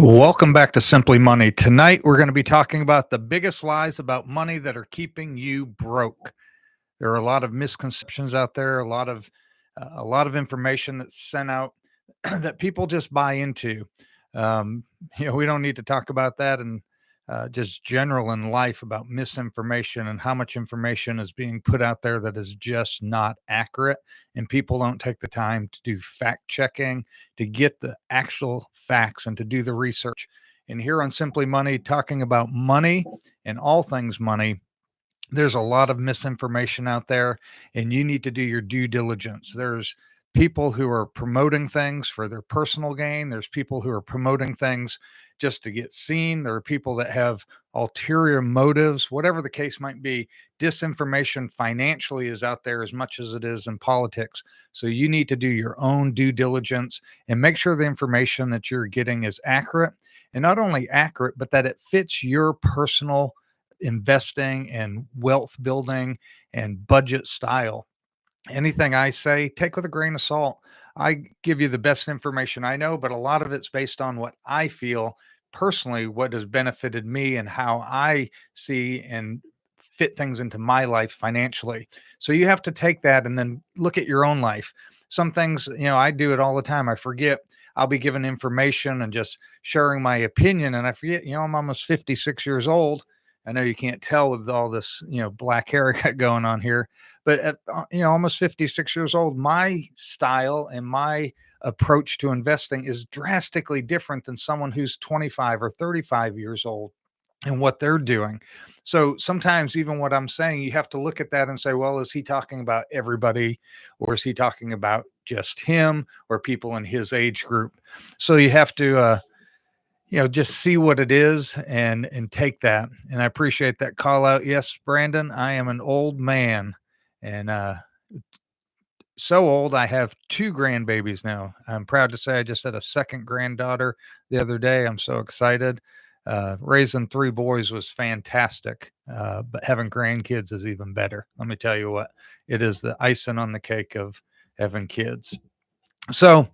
Welcome back to Simply Money. Tonight, we're going to be talking about the biggest lies about money that are keeping you broke. There are a lot of misconceptions out there, a lot of information that's sent out that people just buy into. Um, we don't need to talk about that and just general in life about misinformation and how much information is being put out there that is just not accurate. And people don't take the time to do fact checking, to get the actual facts, and to do the research. And here on Simply Money, talking about money and all things money, there's a lot of misinformation out there, and you need to do your due diligence. There's people who are promoting things for their personal gain. There's people who are promoting things just to get seen. There are people that have ulterior motives, whatever the case might be. Disinformation financially is out there as much as it is in politics. So you need to do your own due diligence and make sure the information that you're getting is accurate, and not only accurate, but that it fits your personal investing and wealth building and budget style. Anything I say, take with a grain of salt. I give you the best information I know, but a lot of it's based on what I feel personally, what has benefited me and how I see and fit things into my life financially. So you have to take that and then look at your own life. Some things, I do it all the time. I forget. I'll be given information and just sharing my opinion, and I forget, I'm almost 56 years old. I know you can't tell with all this, black hair I got going on here, but at almost 56 years old, my style and my approach to investing is drastically different than someone who's 25 or 35 years old and what they're doing. So sometimes even what I'm saying, you have to look at that and say, well, is he talking about everybody, or is he talking about just him or people in his age group? So you have to just see what it is and take that. And I appreciate that call out. Yes, Brandon, I am an old man, and so old I have two grandbabies now. I'm proud to say I just had a second granddaughter the other day. I'm so excited. Raising three boys was fantastic, but having grandkids is even better. Let me tell you what, it is the icing on the cake of having kids. So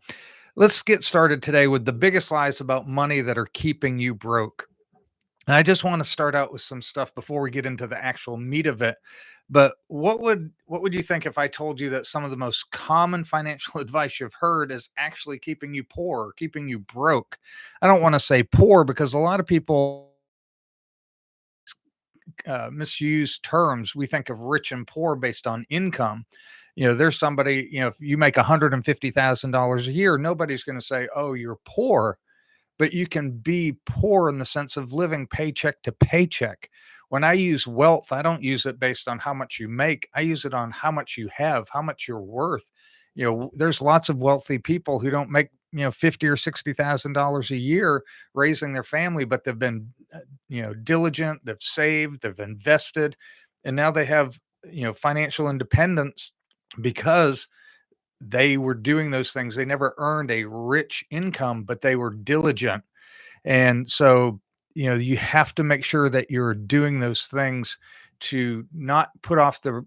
let's get started today with the biggest lies about money that are keeping you broke. And I just want to start out with some stuff before we get into the actual meat of it. But what would you think if I told you that some of the most common financial advice you've heard is actually keeping you poor, or keeping you broke? I don't want to say poor because a lot of people misuse terms. We think of rich and poor based on income. There's somebody, if you make $150,000 a year, nobody's going to say, "Oh, you're poor." But you can be poor in the sense of living paycheck to paycheck. When I use wealth, I don't use it based on how much you make. I use it on how much you have, how much you're worth. There's lots of wealthy people who don't make, 50 or $60,000 a year raising their family, but they've been, diligent, they've saved, they've invested, and now they have, financial independence because they were doing those things. They never earned a rich income, but they were diligent. And so, you have to make sure that you're doing those things to not put off the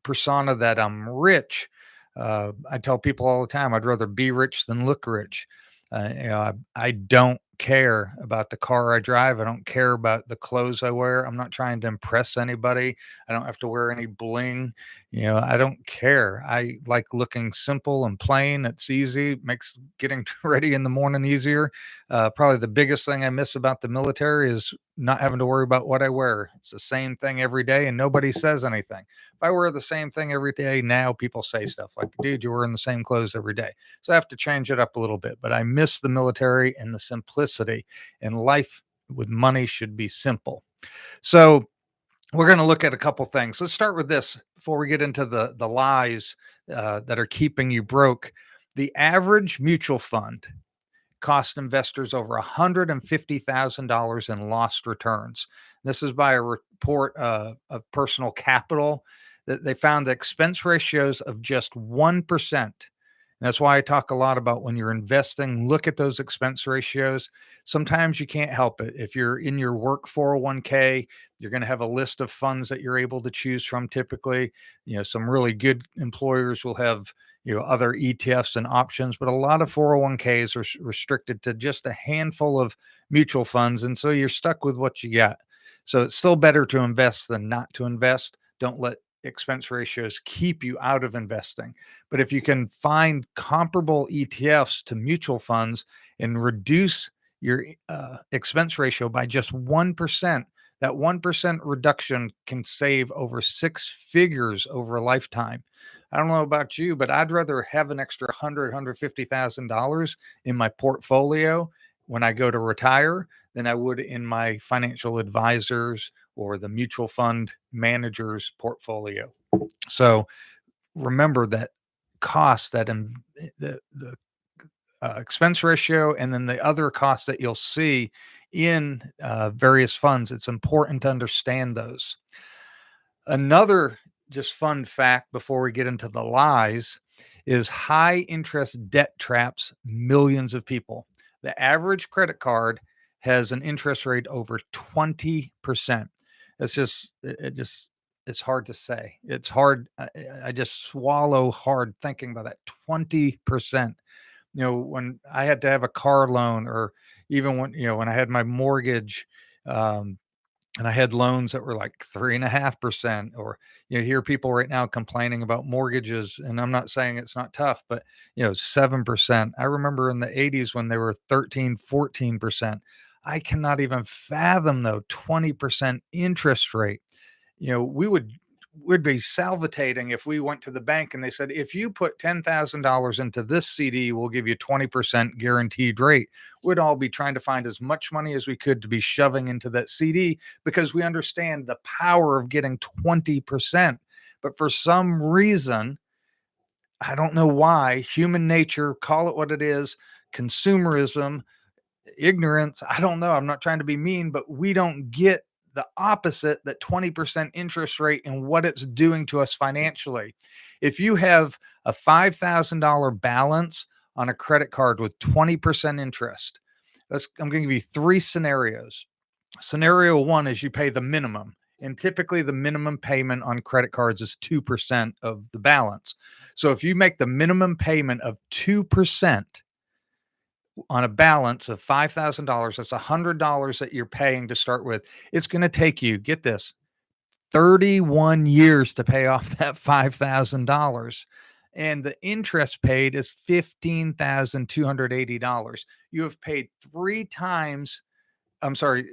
persona that I'm rich. I tell people all the time, I'd rather be rich than look rich. I don't care about the car I drive. I don't care about the clothes I wear. I'm not trying to impress anybody. I don't have to wear any bling. I don't care. I like looking simple and plain. It's easy, makes getting ready in the morning easier. Probably the biggest thing I miss about the military is not having to worry about what I wear. It's the same thing every day and nobody says anything. If I wear the same thing every day now, people say stuff like, dude, you're wearing the same clothes every day. So I have to change it up a little bit, but I miss the military and the simplicity, and life with money should be simple. So we're going to look at a couple things. Let's start with this before we get into the lies that are keeping you broke. The average mutual fund cost investors over $150,000 in lost returns. This is by a report of Personal Capital that they found the expense ratios of just 1%. That's why I talk a lot about when you're investing, look at those expense ratios. Sometimes you can't help it. If you're in your work 401k, you're going to have a list of funds that you're able to choose from typically. Some really good employers will have, other ETFs and options, but a lot of 401ks are restricted to just a handful of mutual funds. And so you're stuck with what you got. So it's still better to invest than not to invest. Don't let expense ratios keep you out of investing. But if you can find comparable ETFs to mutual funds and reduce your expense ratio by just 1%, that 1% reduction can save over six figures over a lifetime. I don't know about you, but I'd rather have an extra 150,000 dollars in my portfolio when I go to retire than I would in my financial advisors or the mutual fund manager's portfolio. So remember that cost, the expense ratio, and then the other costs that you'll see in various funds. It's important to understand those. Another just fun fact before we get into the lies is high interest debt traps millions of people. The average credit card has an interest rate over 20%. It's just, it's hard to say. It's hard. I just swallow hard thinking about that 20%. When I had to have a car loan, or even when I had my mortgage, um, and I had loans that were like 3.5%, or hear people right now complaining about mortgages. And I'm not saying it's not tough, but 7%. I remember in the 80s when they were 13, 14%. I cannot even fathom though 20% interest rate. We'd be salivating if we went to the bank and they said, if you put $10,000 into this CD, we'll give you 20% guaranteed rate. We'd all be trying to find as much money as we could to be shoving into that CD, because we understand the power of getting 20%. But for some reason, I don't know why, human nature, call it what it is, consumerism, ignorance, I don't know. I'm not trying to be mean, but we don't get the opposite, that 20% interest rate and what it's doing to us financially. If you have a $5,000 balance on a credit card with 20% interest, I'm going to give you three scenarios. Scenario one is you pay the minimum. And typically the minimum payment on credit cards is 2% of the balance. So if you make the minimum payment of 2%, on a balance of $5,000, that's $100 that you're paying to start with. It's going to take you, get this, 31 years to pay off that $5,000. And the interest paid is $15,280. You have paid three times, I'm sorry,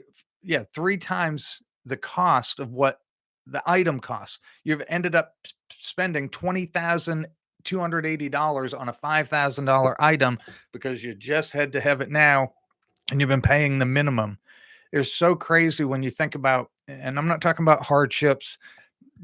three times the cost of what the item costs. You've ended up spending $20,280 on a $5,000 item because you just had to have it now and you've been paying the minimum. It's so crazy when you think about, and I'm not talking about hardships.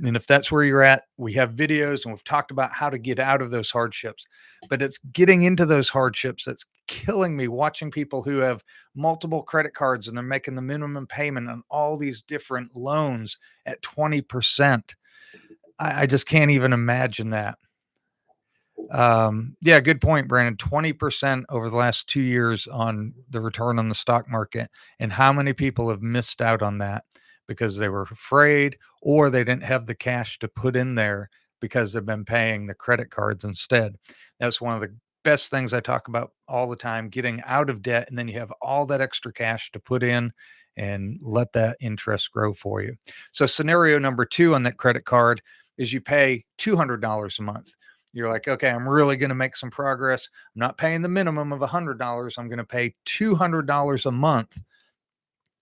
And if that's where you're at, we have videos and we've talked about how to get out of those hardships. But it's getting into those hardships that's killing me, watching people who have multiple credit cards and they're making the minimum payment on all these different loans at 20%. I just can't even imagine that. Yeah, good point, Brandon. 20% over the last 2 years on the return on the stock market. And how many people have missed out on that because they were afraid, or they didn't have the cash to put in there because they've been paying the credit cards instead. That's one of the best things I talk about all the time, getting out of debt. And then you have all that extra cash to put in and let that interest grow for you. So scenario number two on that credit card is you pay $200 a month. You're like, okay, I'm really going to make some progress. I'm not paying the minimum of $100. I'm going to pay $200 a month.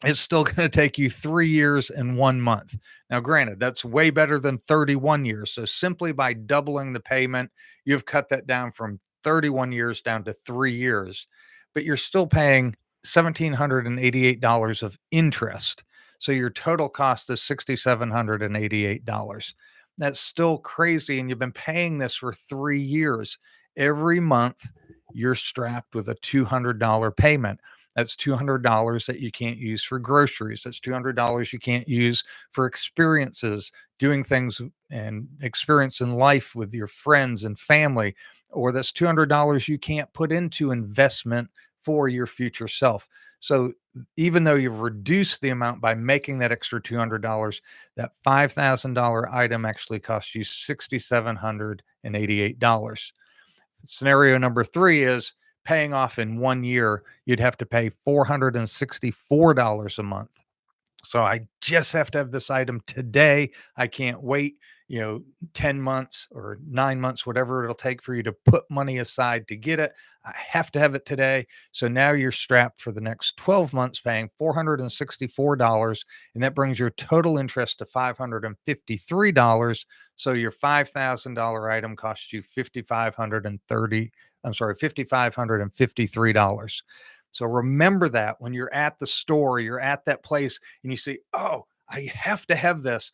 It's still going to take you 3 years and 1 month. Now, granted, that's way better than 31 years. So simply by doubling the payment, you've cut that down from 31 years down to 3 years, but you're still paying $1,788 of interest. So your total cost is $6,788. That's still crazy. And you've been paying this for 3 years. Every month, you're strapped with a $200 payment. That's $200 that you can't use for groceries. That's $200 you can't use for experiences, doing things and experience in life with your friends and family. Or that's $200 you can't put into investment for your future self. So even though you've reduced the amount by making that extra $200, that $5,000 item actually costs you $6,788. Scenario number three is paying off in 1 year. You'd have to pay $464 a month. So I just have to have this item today. I can't wait, you know, 10 months or 9 months, whatever it'll take for you to put money aside to get it. I have to have it today. So now you're strapped for the next 12 months paying $464. And that brings your total interest to $553. So your $5,000 item costs you 5,530. I'm sorry, $5,553. So remember that when you're at the store, you're at that place and you say, "Oh, I have to have this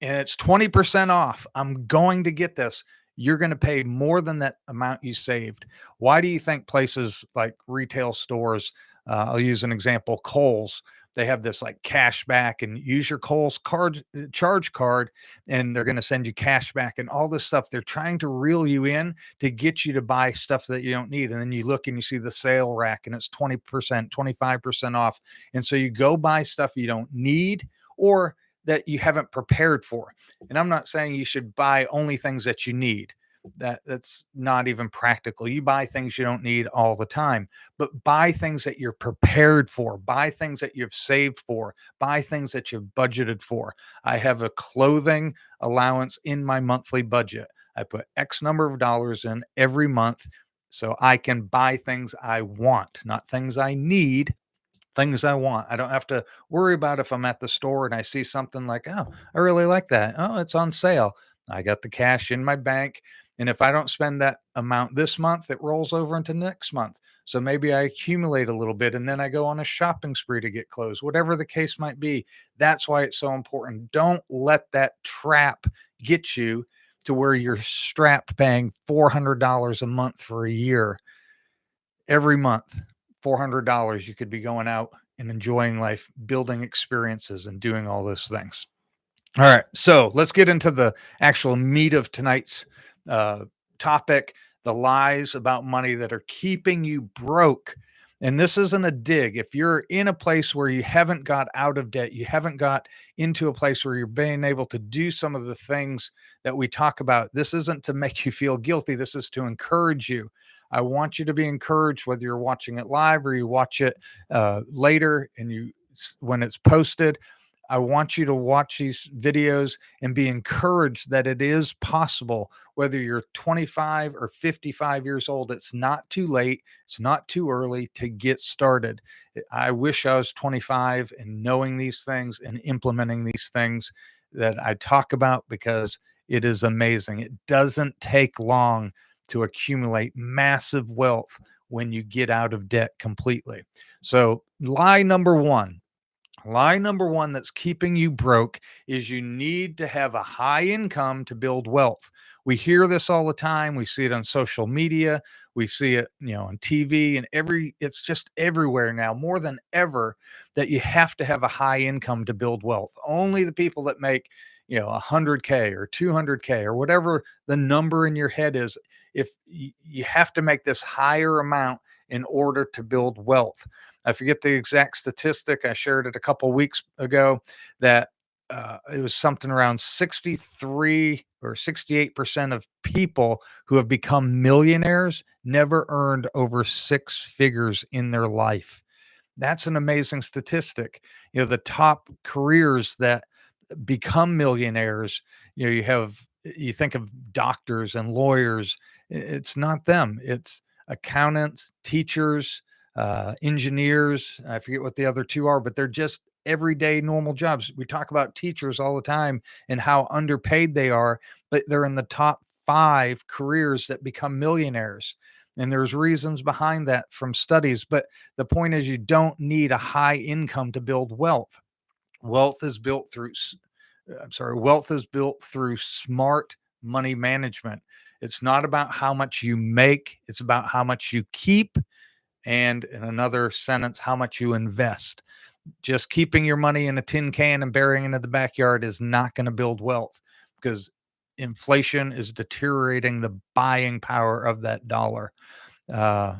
and it's 20% off. I'm going to get this." You're going to pay more than that amount you saved. Why do you think places like retail stores, I'll use an example, Kohl's, they have this like cash back and use your Kohl's card charge card and they're going to send you cash back and all this stuff. They're trying to reel you in to get you to buy stuff that you don't need. And then you look and you see the sale rack and it's 20%, 25% off. And so you go buy stuff you don't need or that you haven't prepared for. And I'm not saying you should buy only things that you need. That's not even practical. You buy things you don't need all the time, but buy things that you're prepared for, buy things that you've saved for, buy things that you've budgeted for. I have a clothing allowance in my monthly budget. I put X number of dollars in every month so I can buy things I want, not things I need, things I want. I don't have to worry about if I'm at the store and I see something like, "Oh, I really like that. Oh, it's on sale." I got the cash in my bank. And if I don't spend that amount this month, it rolls over into next month. So maybe I accumulate a little bit and then I go on a shopping spree to get clothes, whatever the case might be. That's why it's so important. Don't let that trap get you to where you're strapped paying $400 a month for a year every month. $400 you could be going out and enjoying life, building experiences and doing all those things. All right, so let's get into the actual meat of tonight's uh, topic, the lies about money that are keeping you broke. And this isn't a dig. If you're in a place where you haven't got out of debt, you haven't got into a place where you're being able to do some of the things that we talk about, this isn't to make you feel guilty. This is to encourage you. I want you to be encouraged whether you're watching it live or you watch it later and when it's posted. I want you to watch these videos and be encouraged that it is possible, whether you're 25 or 55 years old. It's not too late. It's not too early to get started. I wish I was 25 and knowing these things and implementing these things that I talk about because it is amazing. It doesn't take long to accumulate massive wealth when you get out of debt completely. So, lie number one that's keeping you broke is you need to have a high income to build wealth. We hear this all the time. We see it on social media. We see it, on TV and it's just everywhere now more than ever that you have to have a high income to build wealth. Only the people that make, 100K or 200K or whatever the number in your head is, if you have to make this higher amount in order to build wealth. I forget the exact statistic. I shared it a couple weeks ago that it was something around 63 or 68% of people who have become millionaires never earned over six figures in their life. That's an amazing statistic. The top careers that become millionaires, you think of doctors and lawyers. It's not them. It's accountants, teachers, engineers. I forget what the other two are, but they're just everyday normal jobs. We talk about teachers all the time and how underpaid they are, but they're in the top five careers that become millionaires. And there's reasons behind that from studies. But the point is, you don't need a high income to build wealth. Wealth is built through wealth is built through smart money management. It's not about how much you make, it's about how much you keep, and in another sentence, how much you invest. Just keeping your money in a tin can and burying it in the backyard is not going to build wealth because inflation is deteriorating the buying power of that dollar. Uh,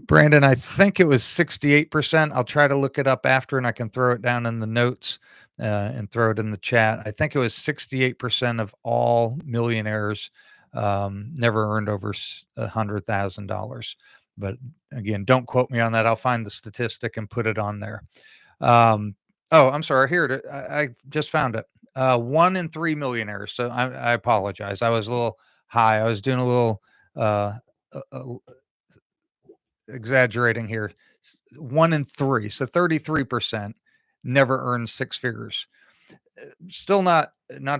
Brandon, I think it was 68%. I'll try to look it up after and I can throw it down in the notes and throw it in the chat. I think it was 68% of all millionaires never earned over $100,000. But again, don't quote me on that. I'll find the statistic and put it on there. Um, oh, I'm sorry. Here, I just found it. 1 in 3 millionaires. So I apologize. I was a little high. I was doing a little uh, exaggerating here. 1 in 3, so 33% never earned six figures. Still not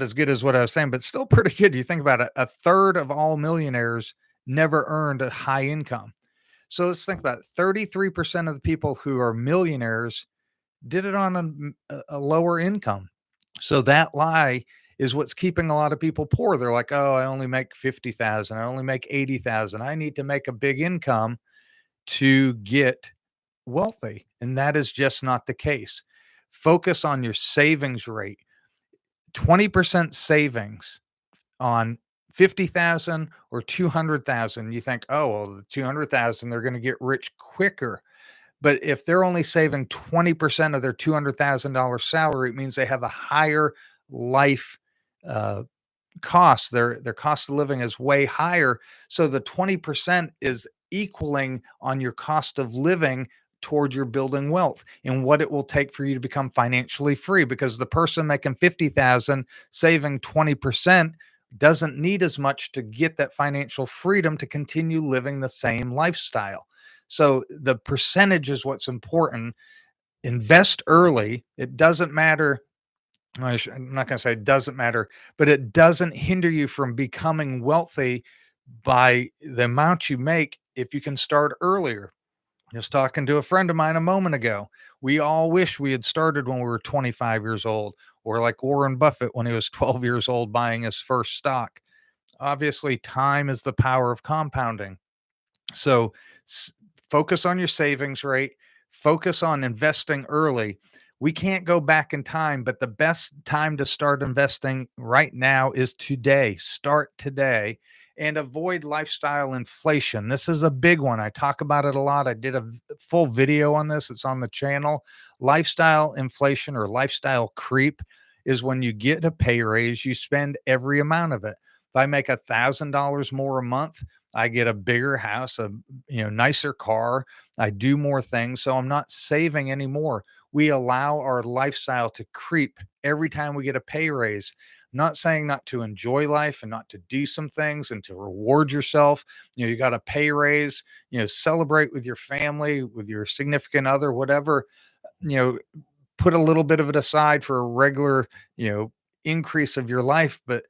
as good as what I was saying, but still pretty good. You think about it, a third of all millionaires never earned a high income. So let's think about it. 33% of the people who are millionaires did it on a lower income. So that lie is what's keeping a lot of people poor. They're like, "Oh, I only make 50,000. I only make 80,000. I need to make a big income to get wealthy." And that is just not the case. Focus on your savings rate. 20% savings on 50,000 or 200,000. You think, "Oh, well, the 200,000 they're going to get rich quicker." But if they're only saving 20% of their $200,000 salary, it means they have a higher life uh, cost. Their cost of living is way higher. So the 20% is equaling on your cost of living toward your building wealth and what it will take for you to become financially free, because the person making 50,000 saving 20% doesn't need as much to get that financial freedom to continue living the same lifestyle. So the percentage is what's important. Invest early. It doesn't matter. I'm not going to say it doesn't matter, but it doesn't hinder you from becoming wealthy by the amount you make if you can start earlier. Just talking to a friend of mine a moment ago. We all wish we had started when we were 25 years old, or like Warren Buffett when he was 12 years old buying his first stock. Obviously, time is the power of compounding. So s- focus on your savings rate, focus on investing early. We can't go back in time, but the best time to start investing right now is today. Start today and avoid lifestyle inflation. This is a big one. I talk about it a lot. I did a full video on this, it's on the channel. Lifestyle inflation or lifestyle creep is when you get a pay raise, you spend every amount of it. If I make $1,000 more a month, I get a bigger house, a nicer car. I do more things, so I'm not saving anymore. We allow our lifestyle to creep every time we get a pay raise. I'm not saying not to enjoy life and not to do some things and to reward yourself. You got a pay raise, celebrate with your family, with your significant other, whatever, you know, put a little bit of it aside for a regular, increase of your life, but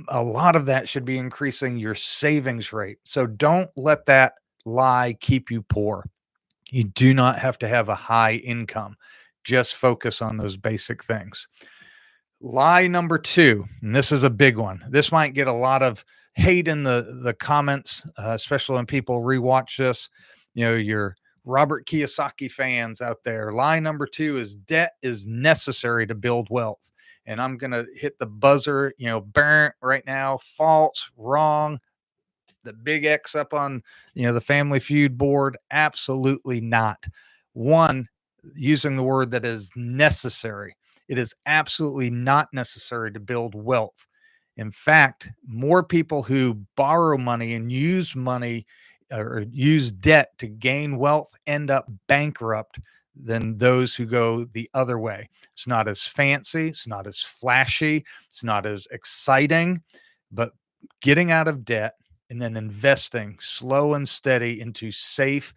a lot of that should be increasing your savings rate. So don't let that lie keep you poor. You do not have to have a high income. Just focus on those basic things. Lie number two, and this is a big one. This might get a lot of hate in the comments, especially when people rewatch this. Your Robert Kiyosaki fans out there. Lie number two is debt is necessary to build wealth. And I'm gonna hit the buzzer, burn right now. False, wrong, the big X up on the Family Feud board. Absolutely not. One, using the word that is necessary. It is absolutely not necessary to build wealth. In fact, more people who borrow money and use money or use debt to gain wealth end up bankrupt than those who go the other way. It's not as fancy, it's not as flashy, it's not as exciting, but getting out of debt and then investing slow and steady into safe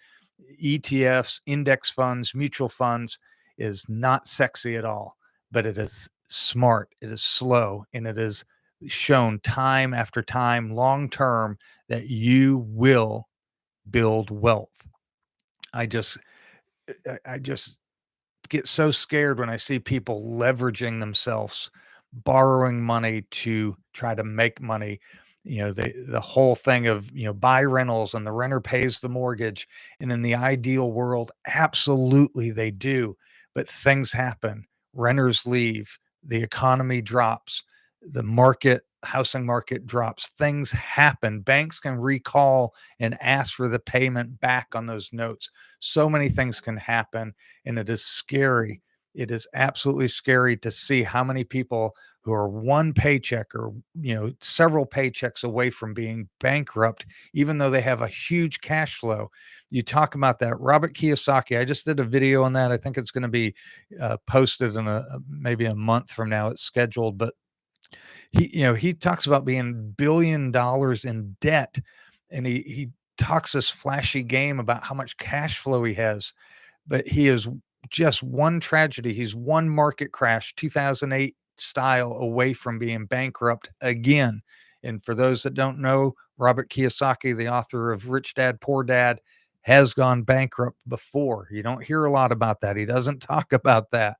ETFs, index funds, mutual funds is not sexy at all, but it is smart, it is slow, and it is shown time after time, long term, that you will build wealth. I just, I just get so scared when I see people leveraging themselves, borrowing money to try to make money. The whole thing of buy rentals and the renter pays the mortgage. And in the ideal world, absolutely they do. But things happen. Renters leave, the economy drops, the housing market drops, things happen. Banks can recall and ask for the payment back on those notes. So many things can happen, and it is scary. It is absolutely scary to see how many people who are one paycheck or, several paychecks away from being bankrupt, even though they have a huge cash flow. You talk about that. Robert Kiyosaki, I just did a video on that. I think it's going to be posted in maybe a month from now. It's scheduled, but he talks about being $1 billion in debt, and he talks this flashy game about how much cash flow he has, but he is just one tragedy. He's one market crash, 2008 style, away from being bankrupt again. And for those that don't know, Robert Kiyosaki, the author of Rich Dad, Poor Dad, has gone bankrupt before. You don't hear a lot about that. He doesn't talk about that.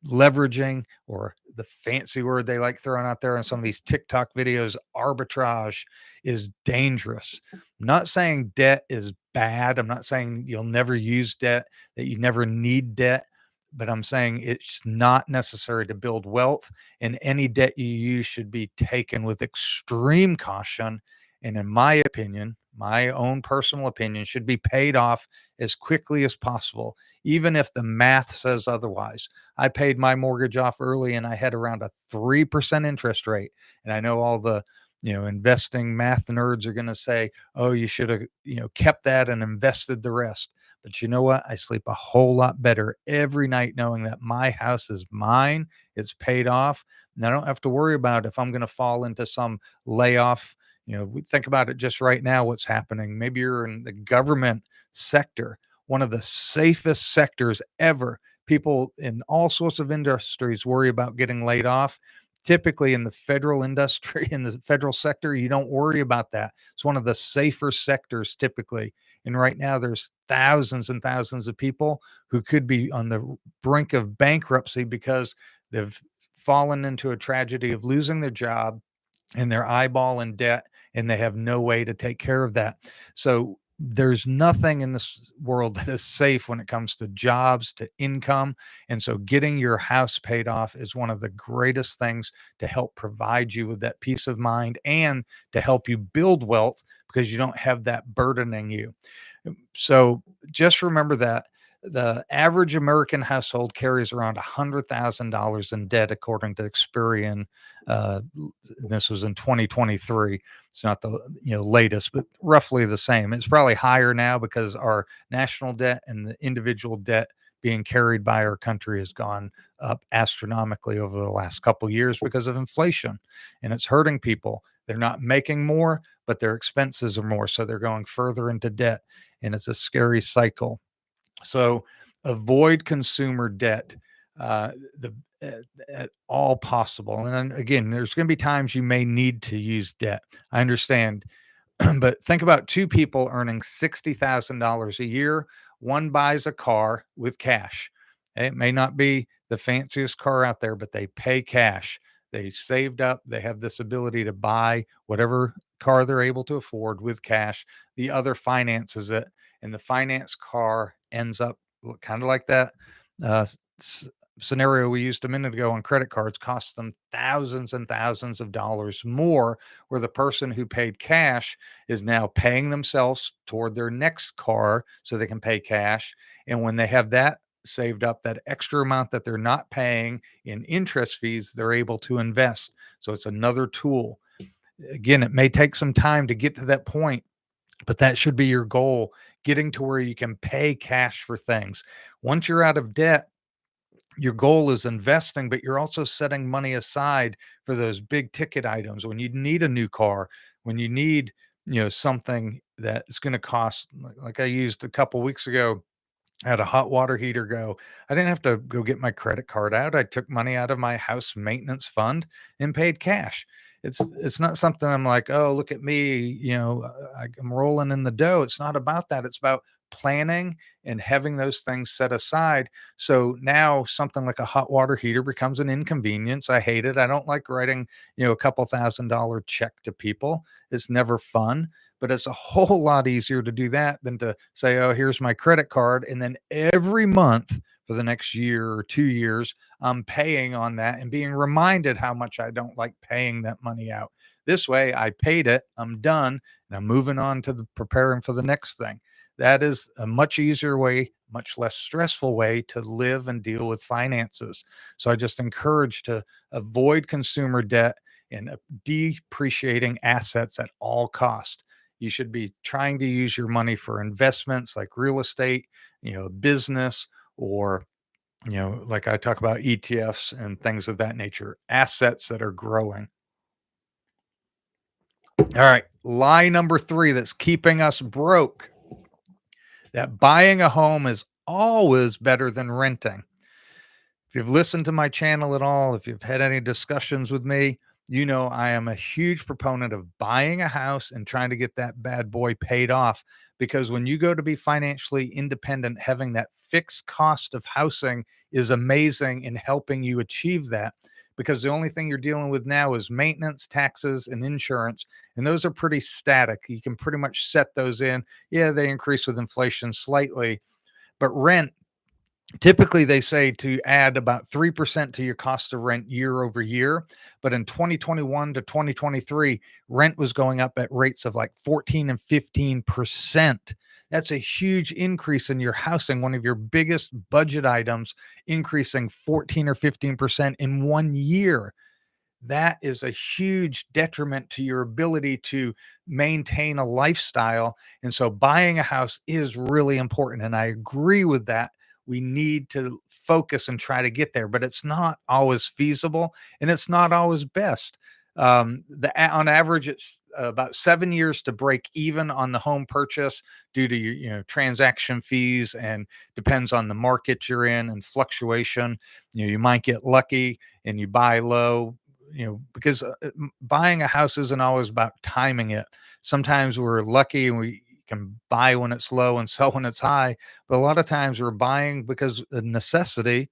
Leveraging, or the fancy word they like throwing out there in some of these TikTok videos, arbitrage, is dangerous. I'm not saying debt is bad. I'm not saying you'll never use debt, that you never need debt, but I'm saying it's not necessary to build wealth, and any debt you use should be taken with extreme caution. And in my opinion, my own personal opinion, should be paid off as quickly as possible, even if the math says otherwise. I paid my mortgage off early and I had around a 3% interest rate. And I know all the, investing math nerds are going to say, oh, you should have, kept that and invested the rest. But you know what? I sleep a whole lot better every night knowing that my house is mine, it's paid off, and I don't have to worry about if I'm going to fall into some layoff. We think about it just right now, what's happening. Maybe you're in the government sector, one of the safest sectors ever. People in all sorts of industries worry about getting laid off. Typically in the federal industry, in the federal sector, you don't worry about that. It's one of the safer sectors typically. And right now there's thousands and thousands of people who could be on the brink of bankruptcy because they've fallen into a tragedy of losing their job and their eyeball in debt, and they have no way to take care of that. So there's nothing in this world that is safe when it comes to jobs, to income. And so getting your house paid off is one of the greatest things to help provide you with that peace of mind and to help you build wealth, because you don't have that burdening you. So just remember that the average American household carries around $100,000 in debt, according to Experian. This was in 2023. It's not the latest, but roughly the same. It's probably higher now because our national debt and the individual debt being carried by our country has gone up astronomically over the last couple years because of inflation, and it's hurting people. They're not making more, but their expenses are more, so they're going further into debt, and it's a scary cycle. So avoid consumer debt, the at all possible. And then again, there's going to be times you may need to use debt. I understand. But think about two people earning $60,000 a year. One buys a car with cash. It may not be the fanciest car out there, but they pay cash. They saved up. They have this ability to buy whatever car they're able to afford with cash. The other finances it, and the finance car ends up kind of like that uh, s- scenario we used a minute ago on credit cards, costs them thousands and thousands of dollars more, where the person who paid cash is now paying themselves toward their next car so they can pay cash. And when they have that saved up, that extra amount that they're not paying in interest fees, they're able to invest. So it's another tool. Again, it may take some time to get to that point, but that should be your goal, getting to where you can pay cash for things. Once you're out of debt, your goal is investing, but you're also setting money aside for those big ticket items when you need a new car, when you need, something that's going to cost, like I used a couple weeks ago. I had a hot water heater go. I didn't have to go get my credit card out. I took money out of my house maintenance fund and paid cash. It's not something I'm like, oh, look at me, I'm rolling in the dough. It's not about that. It's about planning and having those things set aside. So now something like a hot water heater becomes an inconvenience. I hate it. I don't like writing, a couple $1,000 check to people. It's never fun, but it's a whole lot easier to do that than to say, oh, here's my credit card. And then every month for the next year or 2 years, I'm paying on that and being reminded how much I don't like paying that money out. This way, I paid it, I'm done, and I'm moving on to the preparing for the next thing. That is a much easier way, much less stressful way to live and deal with finances. So I just encourage to avoid consumer debt and depreciating assets at all cost. You should be trying to use your money for investments like real estate, business, or like I talk about ETFs and things of that nature, assets that are growing. All right, lie number 3 that's keeping us broke, that buying a home is always better than renting. If you've listened to my channel at all, if you've had any discussions with me, you know I am a huge proponent of buying a house and trying to get that bad boy paid off. Because when you go to be financially independent, having that fixed cost of housing is amazing in helping you achieve that. Because the only thing you're dealing with now is maintenance, taxes, and insurance. And those are pretty static. You can pretty much set those in. Yeah, they increase with inflation slightly, but rent, typically they say to add about 3% to your cost of rent year over year. But in 2021 to 2023, rent was going up at rates of like 14 and 15%. That's a huge increase in your housing, one of your biggest budget items, increasing 14 or 15% in 1 year. That is a huge detriment to your ability to maintain a lifestyle. And so buying a house is really important. And I agree with that. We need to focus and try to get there, but it's not always feasible and it's not always best. On average, it's about 7 years to break even on the home purchase due to your, transaction fees, and depends on the market you're in and fluctuation. You might get lucky and you buy low, because buying a house isn't always about timing it. Sometimes we're lucky and we can buy when it's low and sell when it's high, but a lot of times we're buying because of necessity.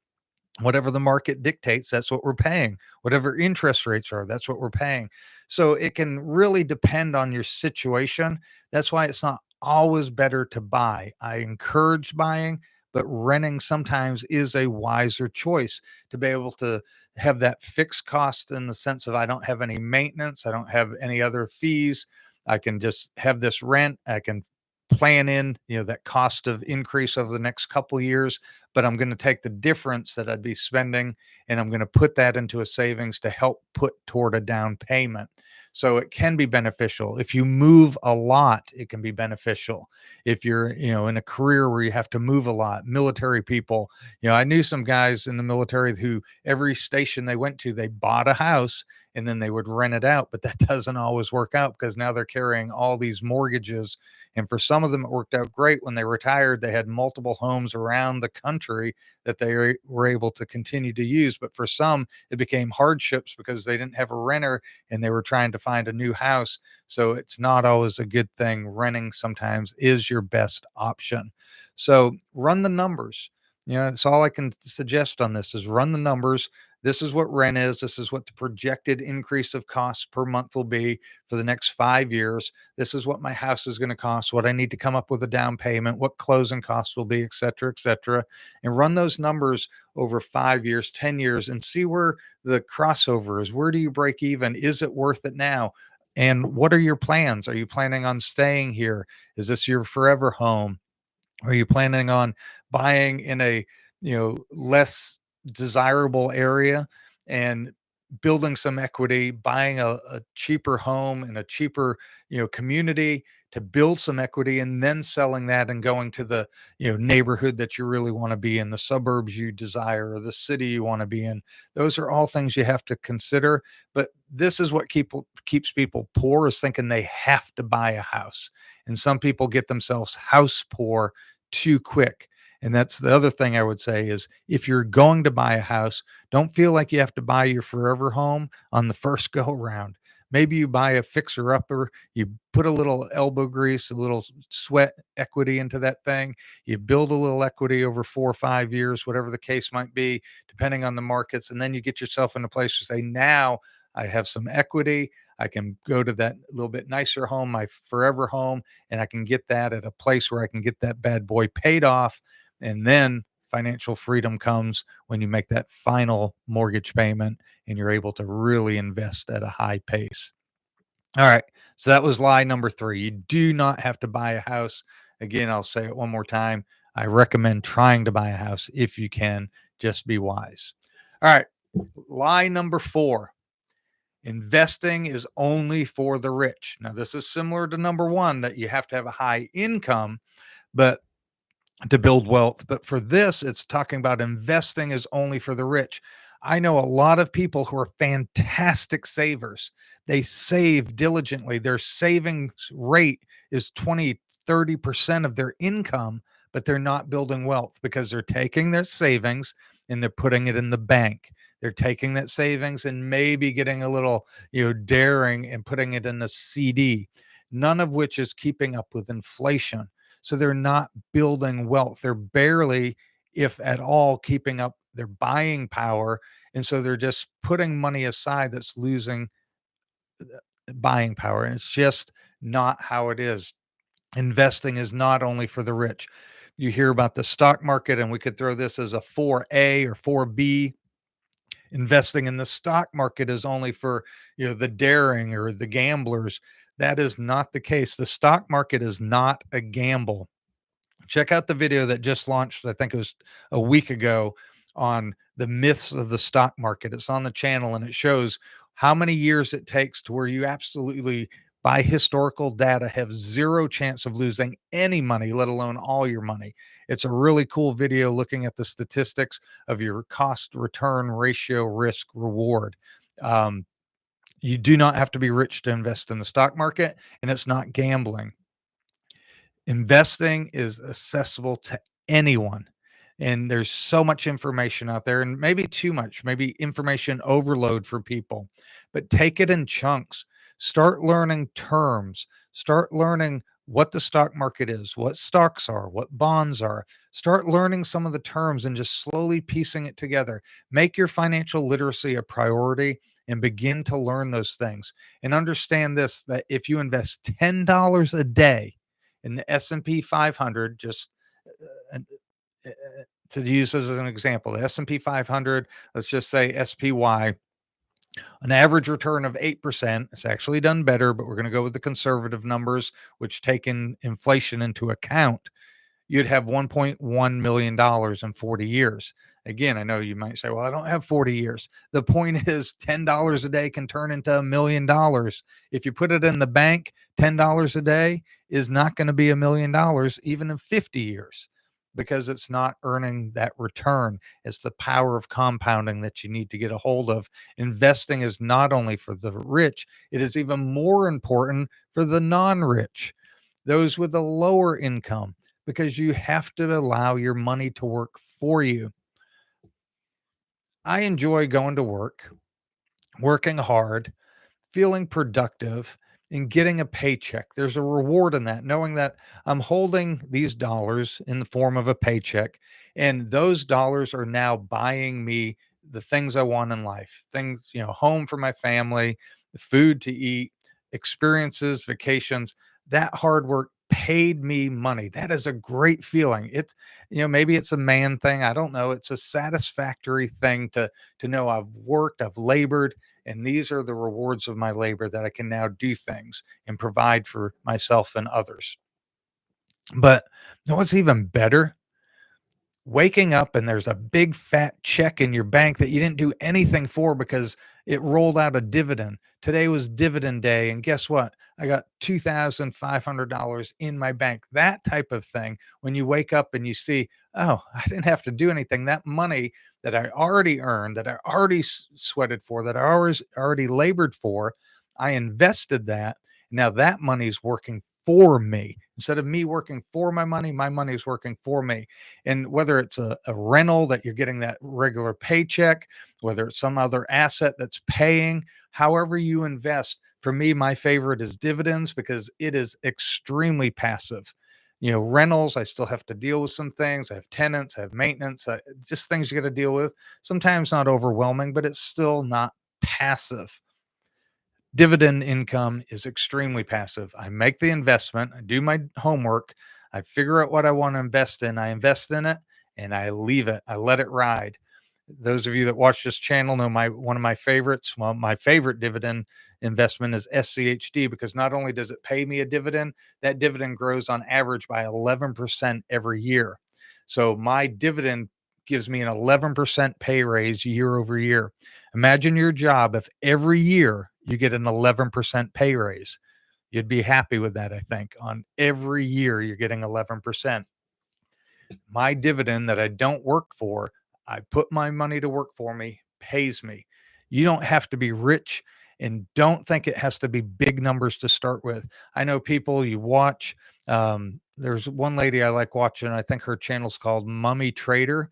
Whatever the market dictates, that's what we're paying. Whatever interest rates are, that's what we're paying. So it can really depend on your situation. That's why it's not always better to buy. I encourage buying, but renting sometimes is a wiser choice to be able to have that fixed cost, in the sense of I don't have any maintenance, I don't have any other fees. I can just have this rent. I can plan in, that cost of increase over the next couple years, but I'm going to take the difference that I'd be spending and I'm going to put that into a savings to help put toward a down payment. So it can be beneficial. If you move a lot, it can be beneficial. If you're, in a career where you have to move a lot, military people, I knew some guys in the military who every station they went to, they bought a house and then they would rent it out, but that doesn't always work out because now they're carrying all these mortgages. And for some of them, it worked out great. When they retired, they had multiple homes around the country that they were able to continue to use. But for some, it became hardships because they didn't have a renter and they were trying to find a new house. So it's not always a good thing. Renting sometimes is your best option. So run the numbers. That's all I can suggest on this is run the numbers. This is what rent is. This is what the projected increase of costs per month will be for the next 5 years. This is what my house is going to cost, what I need to come up with a down payment, what closing costs will be, et cetera, et cetera. And run those numbers over 5 years, 10 years, and see where the crossover is. Where do you break even? Is it worth it now? And what are your plans? Are you planning on staying here? Is this your forever home? Are you planning on buying in a, less desirable area and building some equity, buying a cheaper home in a cheaper, community to build some equity and then selling that and going to the, neighborhood that you really want to be in, the suburbs you desire, or the city you want to be in? Those are all things you have to consider. But this is what keeps people poor, is thinking they have to buy a house. And some people get themselves house poor too quick. And that's the other thing I would say is, if you're going to buy a house, don't feel like you have to buy your forever home on the first go round. Maybe you buy a fixer upper, you put a little elbow grease, a little sweat equity into that thing. You build a little equity over 4 or 5 years, whatever the case might be, depending on the markets. And then you get yourself in a place to say, now I have some equity. I can go to that little bit nicer home, my forever home, and I can get that at a place where I can get that bad boy paid off. And then financial freedom comes when you make that final mortgage payment and you're able to really invest at a high pace. All right. So that was lie number 3. You do not have to buy a house. Again, I'll say it one more time. I recommend trying to buy a house if you can. Just be wise. All right. Lie number 4: investing is only for the rich. Now, this is similar to number 1, that you have to have a high income, but to build wealth. But for this, it's talking about investing is only for the rich. I know a lot of people who are fantastic savers. They save diligently. Their savings rate is 20, 30% of their income, but they're not building wealth because they're taking their savings and they're putting it in the bank. They're taking that savings and maybe getting a little, daring and putting it in a CD, none of which is keeping up with inflation. So they're not building wealth. They're barely, if at all, keeping up their buying power. And so they're just putting money aside that's losing buying power. And it's just not how it is. Investing is not only for the rich. You hear about the stock market, and we could throw this as a 4A or 4B. Investing in the stock market is only for, the daring or the gamblers. That is not the case. The stock market is not a gamble. Check out the video that just launched, I think it was a week ago, on the myths of the stock market. It's on the channel and it shows how many years it takes to where you absolutely, by historical data, have zero chance of losing any money, let alone all your money. It's a really cool video looking at the statistics of your cost return ratio, risk reward. Um, you do not have to be rich to invest in the stock market, and it's not gambling. Investing is accessible to anyone. And there's so much information out there, and maybe too much, maybe information overload for people. But take it in chunks. Start learning terms. Start learning what the stock market is, what stocks are, what bonds are. Start learning some of the terms and just slowly piecing it together. Make your financial literacy a priority and begin to learn those things. And understand this, that if you invest $10 a day in the S&P 500, just uh, uh, to use this as an example, the S&P 500, let's just say SPY, an average return of 8%. It's actually done better, but we're going to go with the conservative numbers, which take in inflation into account. You'd have $1.1 million in 40 years. Again, I know you might say, well, I don't have 40 years. The point is $10 a day can turn into $1 million. If you put it in the bank, $10 a day is not going to be $1 million even in 50 years, because it's not earning that return. It's the power of compounding that you need to get a hold of. Investing is not only for the rich, it is even more important for the non-rich, those with a lower income, because you have to allow your money to work for you. I enjoy going to work, working hard, feeling productive, and getting a paycheck. There's a reward in that, knowing that I'm holding these dollars in the form of a paycheck, and those dollars are now buying me the things I want in life. Things, home for my family, food to eat, experiences, vacations. That hard work paid me money. That is a great feeling. It's, maybe it's a man thing. I don't know. It's a satisfactory thing to know I've worked, I've labored, and these are the rewards of my labor, that I can now do things and provide for myself and others. But you know what's even better? Waking up and there's a big fat check in your bank that you didn't do anything for because it rolled out a dividend. Today was dividend day. And guess what? I got $2,500 in my bank. That type of thing. When you wake up and you see, oh, I didn't have to do anything. That money that I already earned, that I already sweated for, that I already labored for, I invested that. Now that money's working for me. Instead of me working for my money is working for me. And whether it's a rental that you're getting that regular paycheck, whether it's some other asset that's paying, however you invest, for me, my favorite is dividends because it is extremely passive. Rentals, I still have to deal with some things. I have tenants, I have maintenance, just things you got to deal with. Sometimes not overwhelming, but it's still not passive. Dividend income is extremely passive. I make the investment, I do my homework, I figure out what I want to invest in, I invest in it, and I leave it. I let it ride. Those of you that watch this channel know one of my favorites. Well, my favorite dividend investment is SCHD, because not only does it pay me a dividend, that dividend grows on average by 11% every year. So my dividend gives me an 11% pay raise year over year. Imagine your job if every year you get an 11% pay raise. You'd be happy with that, I think. On every year you're getting 11%. My dividend that I don't work for, I put my money to work for me, pays me. You don't have to be rich, and don't think it has to be big numbers to start with. I know people you watch. There's one lady I like watching. I think her channel's called Mummy Trader.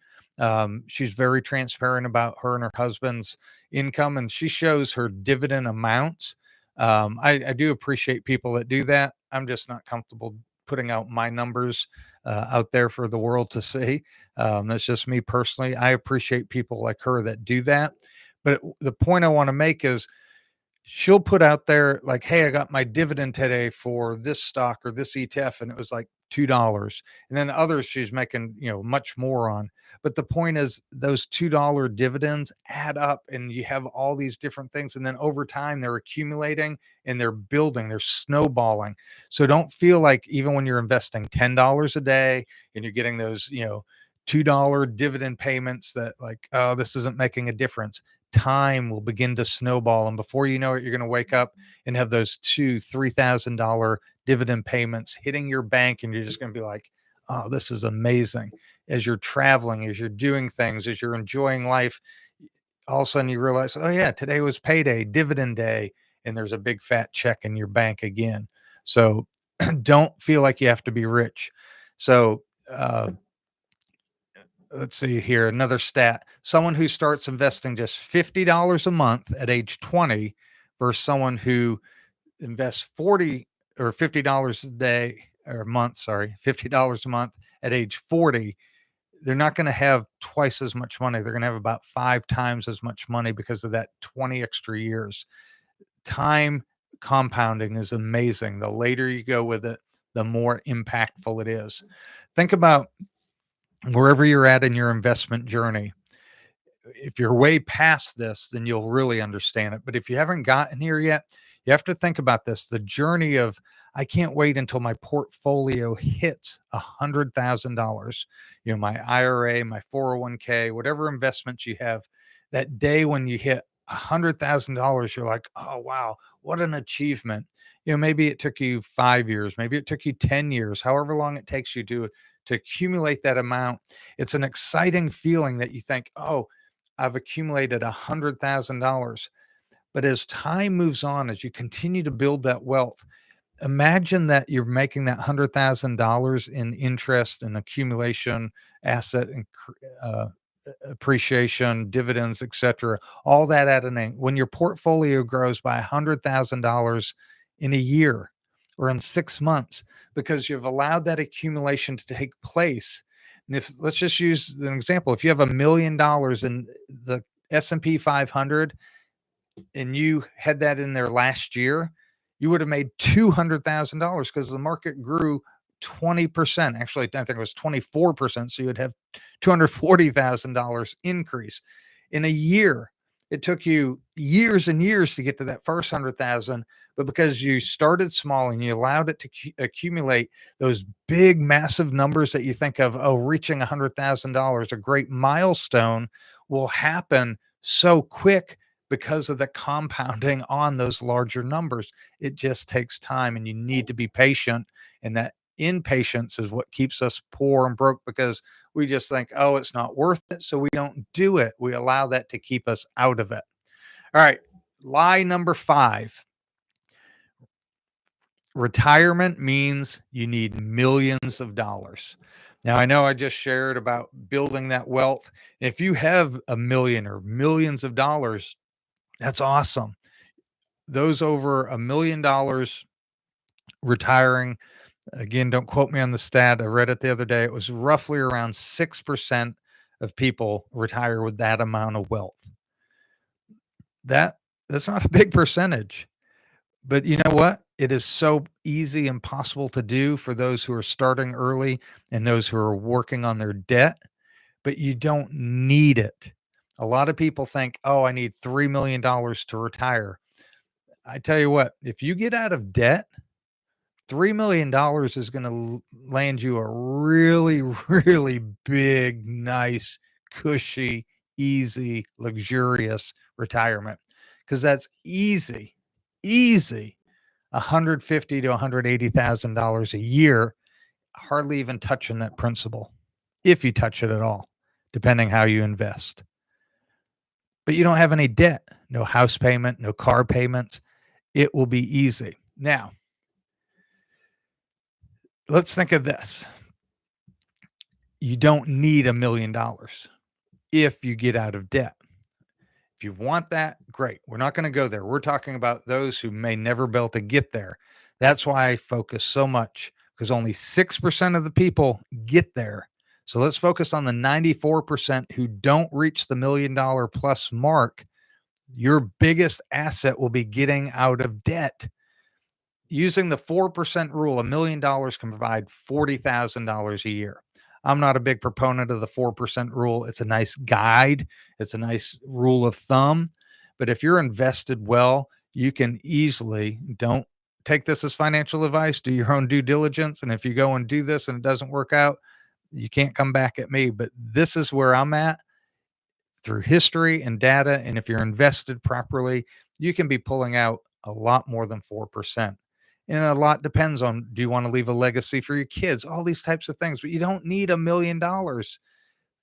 She's very transparent about her and her husband's income, and she shows her dividend amounts. I do appreciate people that do that. I'm just not comfortable putting out my numbers out there for the world to see. That's just me personally. I appreciate people like her that do that. But the point I want to make is she'll put out there like, "Hey, I got my dividend today for this stock or this ETF, and it was like $2." And then others she's making, much more on. But the point is those $2 dividends add up and you have all these different things. And then over time they're accumulating and they're building, they're snowballing. So don't feel like even when you're investing $10 a day and you're getting those, $2 dividend payments that like, oh, this isn't making a difference. Time will begin to snowball, and before you know it, you're going to wake up and have those $2,000-3,000 dividend payments hitting your bank, and you're just going to be like, oh, this is amazing. As you're traveling, as you're doing things, as you're enjoying life, all of a sudden you realize, oh yeah, today was payday, dividend day, and there's a big fat check in your bank again. So don't feel like you have to be rich. So let's see here, another stat. Someone who starts investing just $50 a month at age 20 versus someone who invests 40 or $50 a day or a month, sorry, $50 a month at age 40, they're not going to have twice as much money. They're going to have about 5 times as much money because of that 20 extra years. Time compounding is amazing. The later you go with it, the more impactful it is. Think about wherever you're at in your investment journey. If you're way past this, then you'll really understand it. But if you haven't gotten here yet, you have to think about this, the journey of, I can't wait until my portfolio hits $100,000. My IRA, my 401k, whatever investments you have, that day when you hit $100,000, you're like, oh, wow, what an achievement. Maybe it took you 5 years, maybe it took you 10 years, however long it takes you to accumulate that amount. It's an exciting feeling that you think, oh, I've accumulated $100,000. But as time moves on, as you continue to build that wealth, imagine that you're making that $100,000 in interest and accumulation, asset and appreciation, dividends, etc. All that adding. When your portfolio grows by $100,000 in a year or in 6 months, because you've allowed that accumulation to take place. And if let's just use an example, if you have $1 million in the S&P 500 and you had that in there last year, you would have made $200,000 because the market grew 20%. Actually, I think it was 24%. So you'd have $240,000 increase in a year. It took you years and years to get to that first 100,000, but because you started small and you allowed it to accumulate those big, massive numbers that you think of, oh, reaching $100,000, a great milestone will happen so quick because of the compounding on those larger numbers. It just takes time and you need to be patient. And that impatience is what keeps us poor and broke because we just think, oh, it's not worth it. So we don't do it. We allow that to keep us out of it. All right. Lie number 5. Retirement means you need millions of dollars. Now, I know I just shared about building that wealth. If you have a million or millions of dollars, that's awesome. Those over $1 million retiring, again, don't quote me on the stat. I read it the other day. It was roughly around 6% of people retire with that amount of wealth. That's not a big percentage, but you know what? It is so easy and possible to do for those who are starting early and those who are working on their debt, but you don't need it. A lot of people think, oh, I need $3 million to retire. I tell you what, if you get out of debt, $3 million is going to land you a really, really big, nice, cushy, easy, luxurious retirement. Because that's easy, 150 to $180,000 a year, hardly even touching that principal, if you touch it at all, depending how you invest. But you don't have any debt, no house payment, no car payments. It will be easy. Now, let's think of this. You don't need $1 million if you get out of debt. If you want that, great. We're not going to go there. We're talking about those who may never be able to get there. That's why I focus so much, because only 6% of the people get there. So let's focus on the 94% who don't reach the $1 million plus mark. Your biggest asset will be getting out of debt. Using the 4% rule, $1 million can provide $40,000 a year. I'm not a big proponent of the 4% rule. It's a nice guide, it's a nice rule of thumb. But if you're invested well, you can easily, don't take this as financial advice, do your own due diligence. And if you go and do this and it doesn't work out, you can't come back at me. But this is where I'm at through history and data. And if you're invested properly, you can be pulling out a lot more than 4%. And a lot depends on, do you want to leave a legacy for your kids? All these types of things, but you don't need $1 million.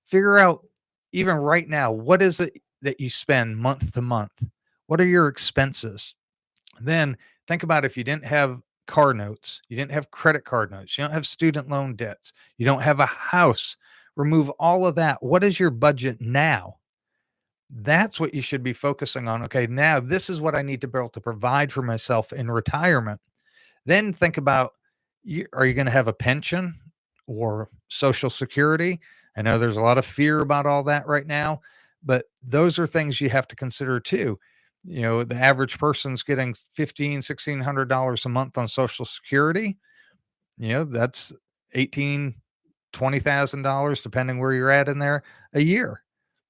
Figure out, even right now, what is it that you spend month to month? What are your expenses? Then think about, if you didn't have car notes, you didn't have credit card notes, you don't have student loan debts, you don't have a house, remove all of that. What is your budget now? That's what you should be focusing on. Okay, now this is what I need to be able to provide for myself in retirement. Then think about, are you going to have a pension or Social Security? I know there's a lot of fear about all that right now, but those are things you have to consider too. You know, the average person's getting $1,600 a month on Social Security. You know, that's 18, $20,000, depending where you're at in there, a year.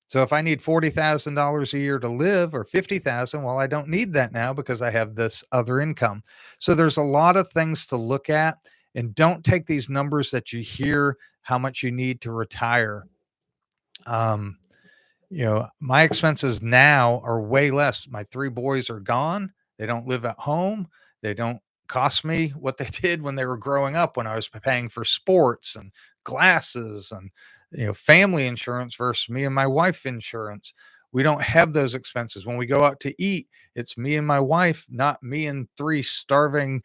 So if I need $40,000 a year to live, or 50,000, well, I don't need that now because I have this other income. So there's a lot of things to look at, and don't take these numbers that you hear, how much you need to retire. Um, my expenses now are way less. My three boys are gone. They don't live at home. They don't cost me what they did when they were growing up, when I was paying for sports and glasses and family insurance versus me and my wife insurance. We don't have those expenses. When we go out to eat, it's me and my wife, not me and three starving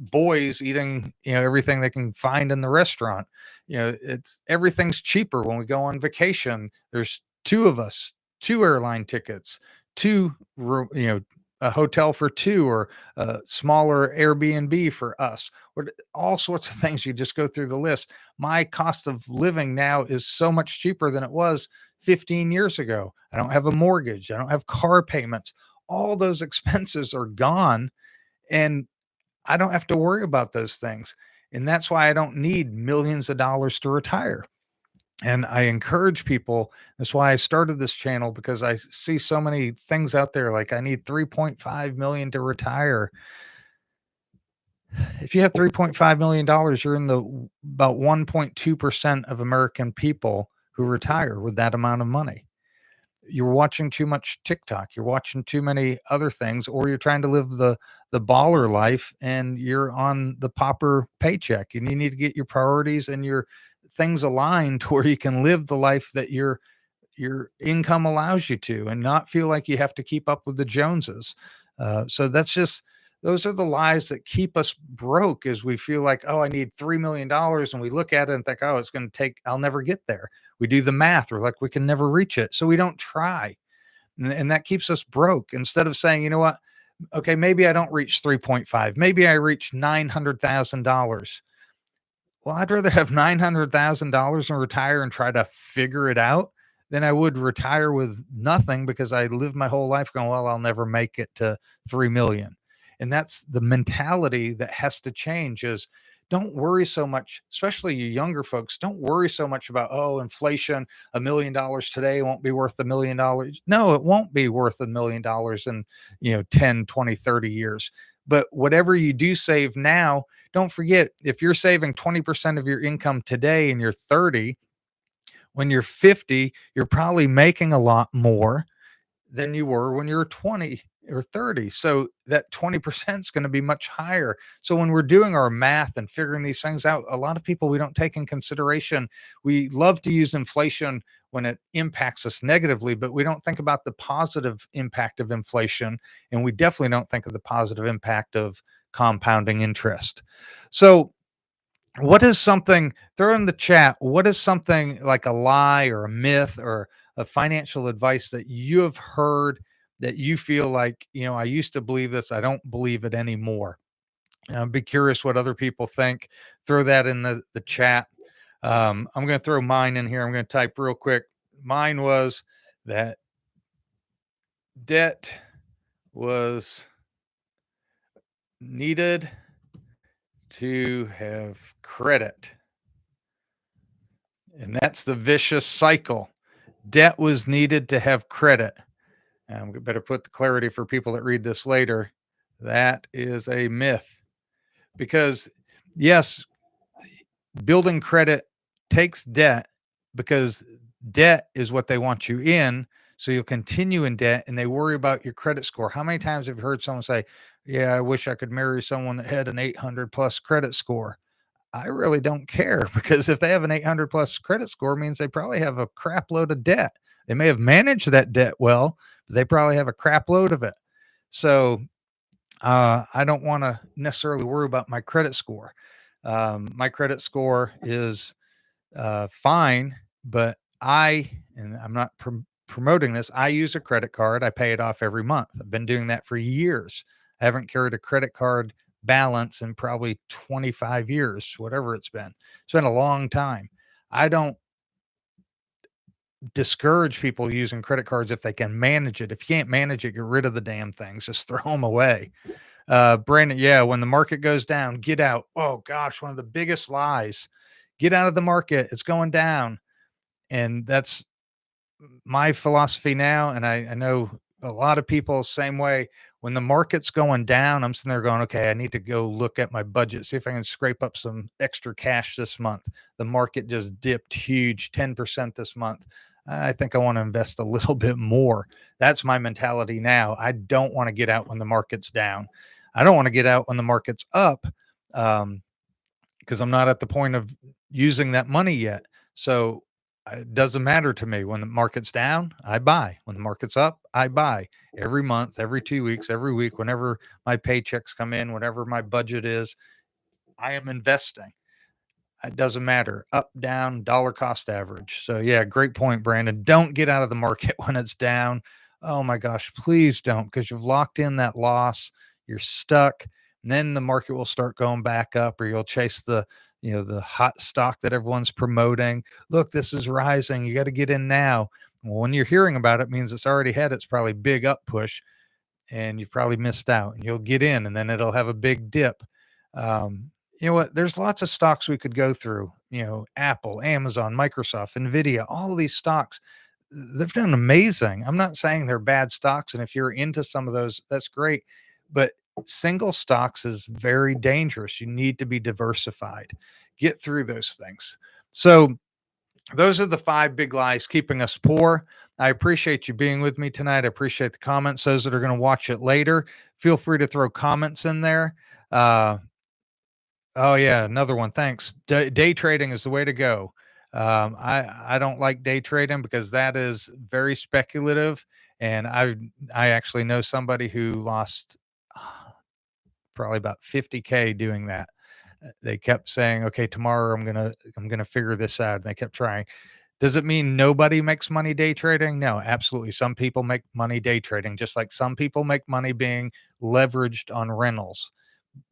boys eating everything they can find in the restaurant. It's, everything's cheaper. When we go on vacation, there's two of us, two airline tickets, two a hotel for two, or a smaller Airbnb for us, or all sorts of things. You just go through the list. My cost of living now is so much cheaper than it was 15 years ago. I don't have a mortgage, I don't have car payments. All those expenses are gone, and I don't have to worry about those things. And that's why I don't need millions of dollars to retire. And I encourage people. That's why I started this channel, because I see so many things out there like, I need 3.5 million to retire. If you have $3.5 million, you're in the about 1.2% of American people who retire with that amount of money. You're watching too much TikTok, you're watching too many other things, or you're trying to live the baller life and you're on the pauper paycheck, and you need to get your priorities and your things aligned to where you can live the life that your income allows you to, and not feel like you have to keep up with the Joneses. So that's just, those are the lies that keep us broke, is we feel like, oh, I need $3 million, and we look at it and think, oh, it's going to take, I'll never get there. We do the math, we're like, we can never reach it, so we don't try. And that keeps us broke. Instead of saying, you know what, okay, maybe I don't reach 3.5, maybe I reach $900,000. Well, I'd rather have $900,000 and retire and try to figure it out than I would retire with nothing, because I lived my whole life going, well, I'll never make it to 3 million. And that's the mentality that has to change. Is, don't worry so much, especially you younger folks, don't worry so much about, oh, inflation, $1 million today won't be worth $1 million. No, it won't be worth $1 million in 10, 20, 30 years. But whatever you do save now, don't forget, if you're saving 20% of your income today and you're 30, when you're 50, you're probably making a lot more than you were when you were 20 or 30. So that 20% is going to be much higher. So when we're doing our math and figuring these things out, a lot of people we don't take in consideration. We love to use inflation when it impacts us negatively, but we don't think about the positive impact of inflation. And we definitely don't think of the positive impact of compounding interest. So what is something, throw in the chat, what is something like a lie or a myth or a financial advice that you have heard that you feel like, I used to believe this, I don't believe it anymore. I'd be curious what other people think. Throw that in the chat. I'm going to throw mine in here. I'm going to type real quick. Mine was that debt was needed to have credit. And that's the vicious cycle. Debt was needed to have credit. We better put the clarity for people that read this later. That is a myth because, yes, building credit takes debt because debt is what they want you in. So you'll continue in debt and they worry about your credit score. How many times have you heard someone say, yeah, I wish I could marry someone that had an 800 plus credit score? I really don't care because if they have an 800 plus credit score, it means they probably have a crap load of debt. They may have managed that debt well, but they probably have a crap load of it. So I don't want to necessarily worry about my credit score. My credit score is fine, but and I'm not promoting this, I use a credit card. I pay it off every month. I've been doing that for years. I haven't carried a credit card balance in probably 25 years, whatever it's been. It's been a long time. I don't discourage people using credit cards if they can manage it. If you can't manage it, get rid of the damn things. Just throw them away. Brandon, yeah, when the market goes down, get out. Oh gosh, one of the biggest lies. Get out of the market. It's going down. And that's my philosophy now. And I know a lot of people same way. When the market's going down, I'm sitting there going, okay, I need to go look at my budget, see if I can scrape up some extra cash this month. The market just dipped huge, 10% this month. I think I want to invest a little bit more. That's my mentality now. I don't want to get out when the market's down. I don't want to get out when the market's up. Because I'm not at the point of using that money yet. So it doesn't matter to me. When the market's down, I buy. When the market's up, I buy every month, every 2 weeks, every week, whenever my paychecks come in, whatever my budget is, I am investing. It doesn't matter. Up, down, dollar cost average. So yeah, great point, Brandon. Don't get out of the market when it's down. Oh my gosh, please don't, because you've locked in that loss. You're stuck. And then the market will start going back up, or you'll chase the hot stock that everyone's promoting. Look, this is rising. You got to get in now. Well, when you're hearing about it, means it's already had its probably big up push and you've probably missed out, and you'll get in and then it'll have a big dip. You know what? There's lots of stocks we could go through, Apple, Amazon, Microsoft, Nvidia, all of these stocks. They've done amazing. I'm not saying they're bad stocks. And if you're into some of those, that's great. But single stocks is very dangerous. You need to be diversified, get through those things. So those are the 5 big lies keeping us poor. I appreciate you being with me tonight. I appreciate the comments. Those that are going to watch it later, feel free to throw comments in there. Oh yeah, another one. Thanks. Day trading is the way to go. I don't like day trading because that is very speculative, and I actually know somebody who lost probably about 50K doing that. They kept saying, "Okay, tomorrow I'm gonna figure this out." And they kept trying. Does it mean nobody makes money day trading? No, absolutely. Some people make money day trading, just like some people make money being leveraged on rentals.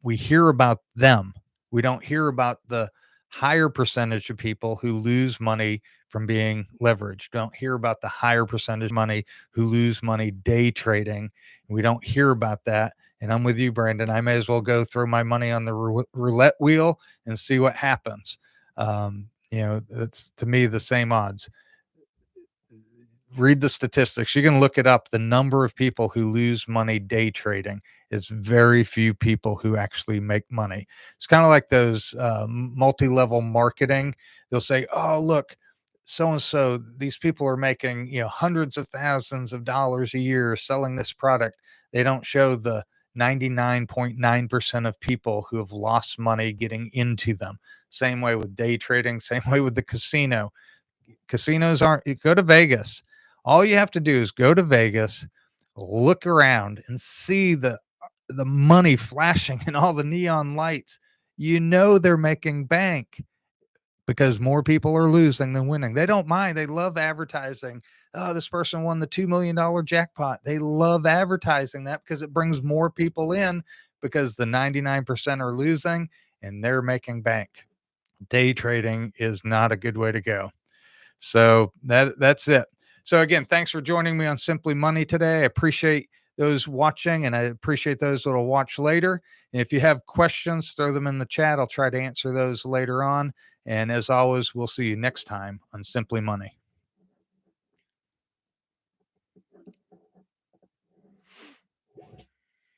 We hear about them. We don't hear about the higher percentage of people who lose money from being leveraged. Don't hear about the higher percentage money who lose money day trading. We don't hear about that. And I'm with you, Brandon. I may as well go throw my money on the roulette wheel and see what happens. It's to me the same odds. read the statistics. You can look it up. The number of people who lose money day trading is very few people who actually make money. It's kind of like those multi-level marketing. They'll say, "Oh, look, so and so. These people are making hundreds of thousands of dollars a year selling this product." They don't show the 99.9% of people who have lost money getting into them. Same way with day trading. Same way with the casino. Casinos aren't you go to Vegas. All you have to do is go to Vegas, look around and see the money flashing and all the neon lights. You know they're making bank because more people are losing than winning. They don't mind. They love advertising. Oh, this person won the $2 million jackpot. They love advertising that because it brings more people in because the 99% are losing and they're making bank. Day trading is not a good way to go. So that's it. So again, thanks for joining me on Simply Money today. I appreciate those watching and I appreciate those that'll watch later. And if you have questions, throw them in the chat. I'll try to answer those later on. And as always, we'll see you next time on Simply Money.